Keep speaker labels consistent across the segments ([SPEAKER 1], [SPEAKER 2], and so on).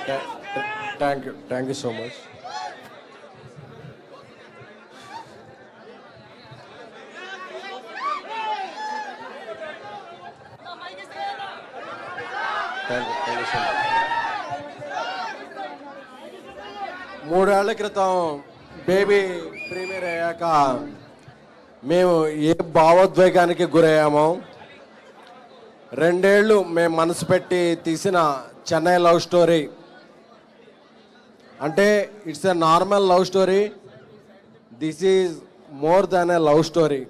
[SPEAKER 1] Thank you so much. మూడేళ్ల క్రితం baby premier అయ్యాక మేము ఏ భావోద్వేగానికి గురయ్యామో, 2 ఏళ్ళు మేము మనసు పెట్టి తీసిన చెన్నై లవ్ స్టోరీ అంటే it's a normal love story, this is more than a love story.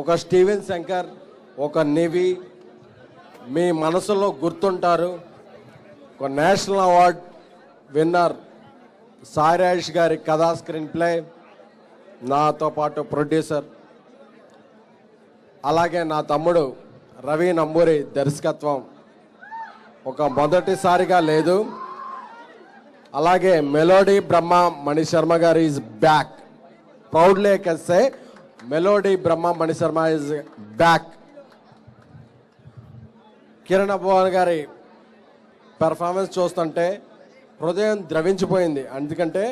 [SPEAKER 1] ఒక స్టీవెన్ శంకర్, ఒక నివి మీ మనసులో గుర్తుంటారు. ఒక national award winner Sai Rajesh గారి కథా స్క్రీన్ ప్లే, నాతో పాటు ప్రొడ్యూసర్, అలాగే నా తమ్ముడు రవి నంబూరి దర్శకత్వం ఒక మొదటిసారిగా లేదు. అలాగే melody Brahma Manisharma garu is back, proudly I can say melody Brahma Manisharma is back. Kiran Abbavaram గారి పెర్ఫార్మెన్స్ చూస్తుంటే హృదయం ద్రవించిపోయింది. ఎందుకంటే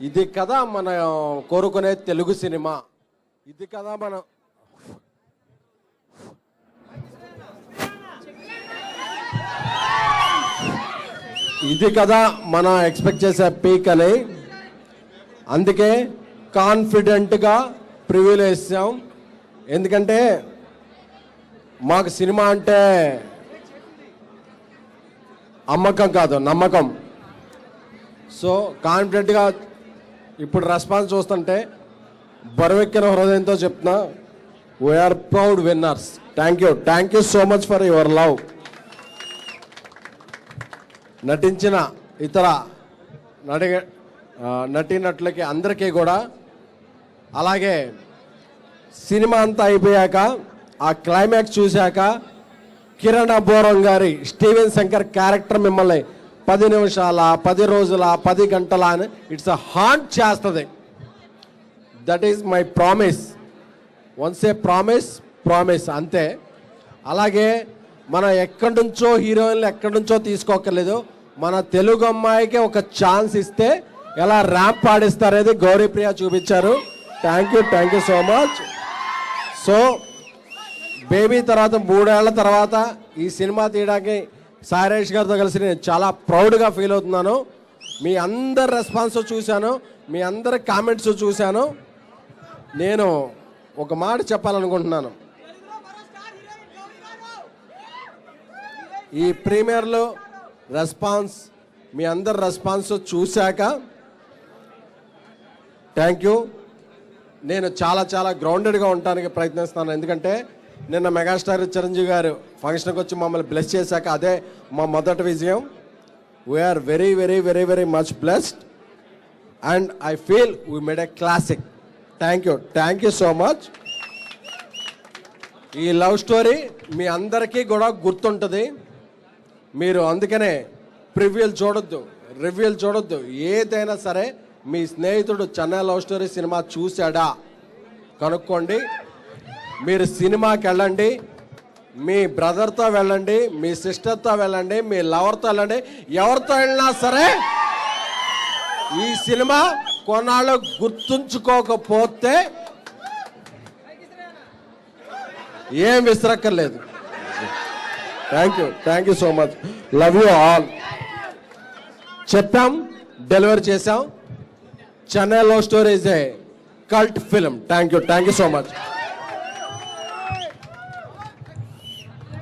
[SPEAKER 1] ఇది కదా మనం కోరుకునే తెలుగు సినిమా, ఇది కదా మనం ఎక్స్పెక్ట్ చేసే పీక్ అని. అందుకే కాన్ఫిడెంట్గా ప్రివ్యూలు వేసాం. ఎందుకంటే మాకు సినిమా అంటే అమ్మకం కాదు, నమ్మకం. సో కాన్ఫిడెంట్గా ఇప్పుడు రెస్పాన్స్ చూస్తుంటే బరువెక్కిన హృదయంతో చెప్తున్నా, we are proud winners. Thank you so much for your love. నటించిన ఇతర నటీనటులకి అందరికీ కూడా, అలాగే సినిమా అంతా అయిపోయాక ఆ క్లైమాక్స్ చూశాక కిరణ్ అబ్బోరం గారి స్టీవెన్ శంకర్ క్యారెక్టర్ మిమ్మల్ని 10 నిమిషాల, 10 రోజుల, 10 గంటల అని ఇట్స్ అ హాంట్ చేస్తుంది. That is my promise. Once A promise అంతే. అలాగే మన ఎక్కడి నుంచో హీరోయిన్లు ఎక్కడి నుంచో తీసుకోకర్లేదు, మన తెలుగు అమ్మాయికి ఒక ఛాన్స్ ఇస్తే ఎలా ర్యాంప్ పాడిస్తారనేది గౌరీప్రియ చూపించారు. Thank you so much. So baby తర్వాత 3 ఏళ్ల తర్వాత ఈ సినిమా తీయడానికి సాయి రాజేష్ గారితో కలిసి నేను చాలా ప్రౌడ్గా ఫీల్ అవుతున్నాను. మీ అందరి రెస్పాన్స్ చూశాను, మీ అందరి కామెంట్స్ చూశాను. నేను ఒక మాట చెప్పాలనుకుంటున్నాను. ఈ ప్రీమియర్లో రెస్పాన్స్, మీ అందరి రెస్పాన్స్ చూశాక థ్యాంక్ యూ. నేను చాలా గ్రౌండెడ్గా ఉండటానికి ప్రయత్నిస్తున్నాను. ఎందుకంటే నిన్న మెగాస్టార్ చిరంజీవి గారు ఫంక్షన్కి వచ్చి మమ్మల్ని బ్లెస్ చేశాక అదే మా మొదటి విజయం. We are very much blessed and I feel we made a classic. Thank you so much. ఈ లవ్ స్టోరీ మీ అందరికీ కూడా గుర్తుంటుంది. మీరు అందుకనే ప్రివ్యూలు చూడొద్దు, ఏదైనా సరే మీ స్నేహితుడు చెన్నై లవ్ స్టోరీ సినిమా చూశాడా కనుక్కోండి. మీరు సినిమాకి వెళ్ళండి, మీ బ్రదర్తో వెళ్ళండి, మీ సిస్టర్తో వెళ్ళండి, మీ లవర్తో వెళ్ళండి, ఎవరితో వెళ్ళినా సరే ఈ సినిమా కొన్నాళ్ళు గుర్తుంచుకోకపోతే ఏం విసరక్కర్లేదు. Thank you so much. Love you all. చెప్పాం, డెలివరీ చేశాం. Chennai love story is a cult film. Thank you so much.